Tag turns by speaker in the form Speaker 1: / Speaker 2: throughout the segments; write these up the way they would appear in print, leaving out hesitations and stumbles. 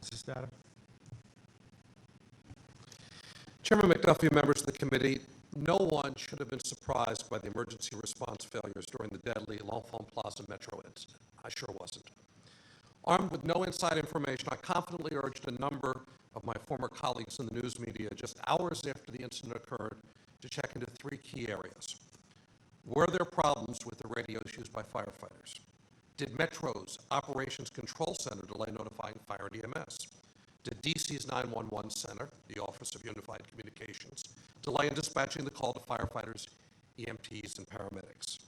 Speaker 1: Mrs. STATter.
Speaker 2: Chairman McDuffie, members of the committee, no one should have been surprised by the emergency response failures during the deadly L'Enfant Plaza Metro incident. I sure wasn't. Armed with no inside information, I confidently urged a number of my former colleagues in the news media just hours after the incident occurred to check into three key areas. Were there problems with the radios used by firefighters? Did Metro's Operations Control Center delay notifying fire and EMS? Did DC's 911 Center, the Office of Unified Communications, delay in dispatching the call to firefighters, EMTs, and paramedics?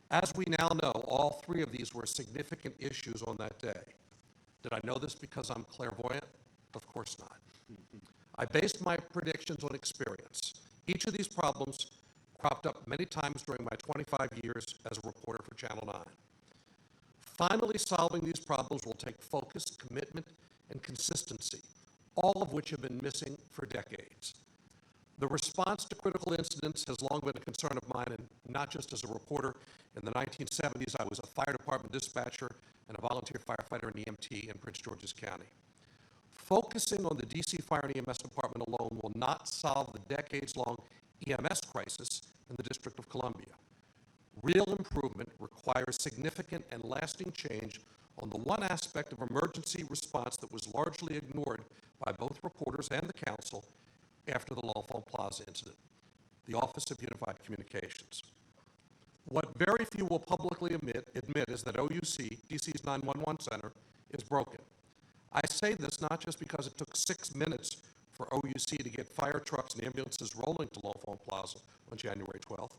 Speaker 2: As we now know, all three of these were significant issues on that day. Did I know this because I'm clairvoyant? Of course not. I based my predictions on experience. Each of these problems cropped up many times during my 25 years as a reporter for Channel 9. Finally, solving these problems will take focus, commitment, and consistency, all of which have been missing for decades. The response to critical incidents has long been a concern of mine, and not just as a reporter. In the 1970s, I was a fire department dispatcher and a volunteer firefighter and EMT in Prince George's County. Focusing on the DC Fire and EMS Department alone will not solve the decades-long EMS crisis in the District of Columbia. Real improvement requires significant and lasting change on the one aspect of emergency response that was largely ignored by both reporters and the council after the L'Enfant Plaza incident, the Office of Unified Communications. What very few will publicly admit is that OUC, DC's 911 Center, is broken. I say this not just because it took 6 minutes for OUC to get fire trucks and ambulances rolling to L'Enfant Plaza on January 12th,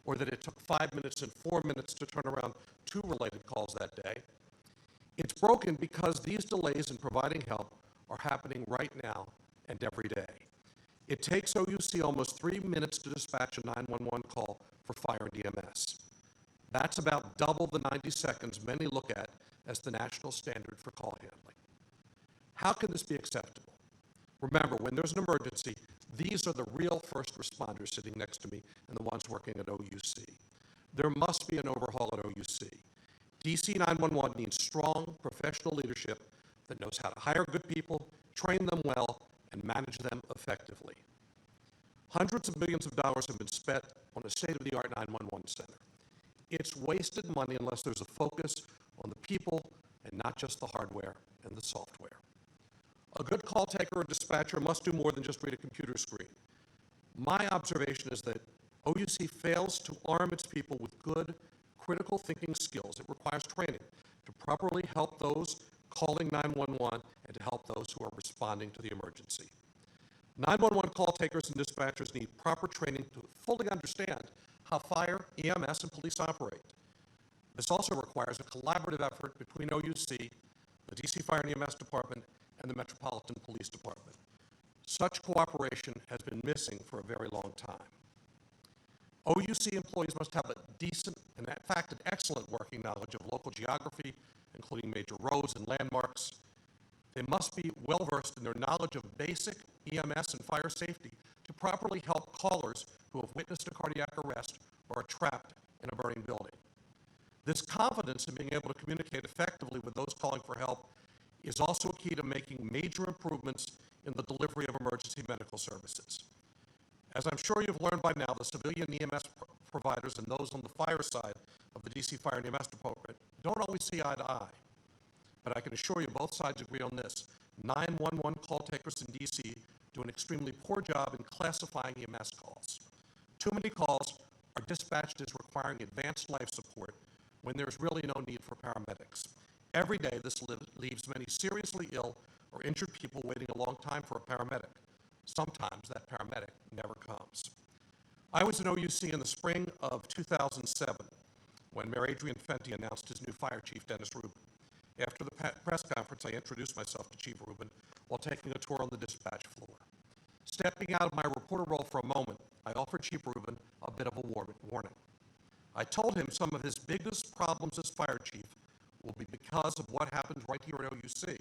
Speaker 2: or that it took 5 minutes and 4 minutes to turn around 2 related calls that day. It's broken because these delays in providing help are happening right now and every day. It takes OUC almost 3 minutes to dispatch a 911 call for fire and EMS. That's about double the 90 seconds many look at as the national standard for call handling. How can this be acceptable? Remember, when there's an emergency, these are the real first responders sitting next to me and the ones working at OUC. There must be an overhaul at OUC. DC 911 needs strong, professional leadership that knows how to hire good people, train them well, and manage them effectively. Hundreds of millions of dollars have been spent on a state-of-the-art 911 center. It's wasted money unless there's a focus on the people and not just the hardware and the software. A good call taker or dispatcher must do more than just read a computer screen. My observation is that OUC fails to arm its people with good, critical thinking skills. It requires training to properly help those calling 911 and to help those who are responding to the emergency. 911 call takers and dispatchers need proper training to fully understand how fire, EMS, and police operate. This also requires a collaborative effort between OUC, the DC Fire and EMS Department, and the Metropolitan Police Department. Such cooperation has been missing for a very long time. OUC employees must have a decent, and in fact an excellent working knowledge of local geography, including major roads and landmarks. They must be well-versed in their knowledge of basic EMS and fire safety to properly help callers who have witnessed a cardiac arrest or are trapped in a burning building. This confidence in being able to communicate effectively with those calling for help is also a key to making major improvements in the delivery of emergency medical services. As I'm sure you've learned by now, the civilian EMS providers and those on the fire side of the DC Fire and EMS Department don't always see eye to eye. But I can assure you both sides agree on this. 911 call takers in DC do an extremely poor job in classifying EMS calls. Too many calls are dispatched as requiring advanced life support when there's really no need for paramedics. Every day, this leaves many seriously ill or injured people waiting a long time for a paramedic. Sometimes that paramedic never comes. I was in OUC in the spring of 2007 when Mayor Adrian Fenty announced his new fire chief, Dennis Rubin. After the press conference, I introduced myself to Chief Rubin while taking a tour on the dispatch floor. Stepping out of my reporter role for a moment, I offered Chief Rubin a bit of a warning. I told him some of his biggest problems as fire chief will be because of what happens right here at OUC.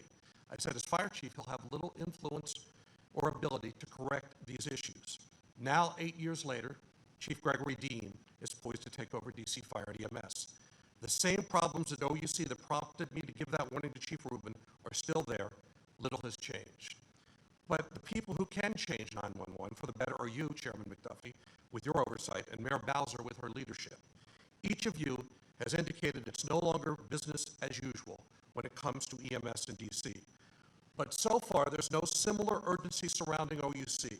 Speaker 2: I said, as fire chief, he'll have little influence or ability to correct these issues. Now, 8 years later, Chief Gregory Dean is poised to take over DC Fire and EMS. The same problems at OUC that prompted me to give that warning to Chief Rubin are still there, little has changed. But the people who can change 911 for the better are you, Chairman McDuffie, with your oversight, and Mayor Bowser with her leadership. Each of you has indicated it's no longer business as usual when it comes to EMS in D.C. But so far, there's no similar urgency surrounding OUC.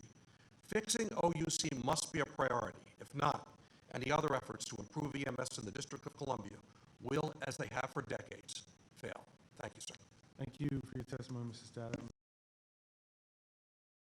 Speaker 2: Fixing OUC must be a priority. If not, any other efforts to improve EMS in the District of Columbia will, as they have for decades, fail. Thank you, sir.
Speaker 1: Thank you for your testimony, Mr. Statter.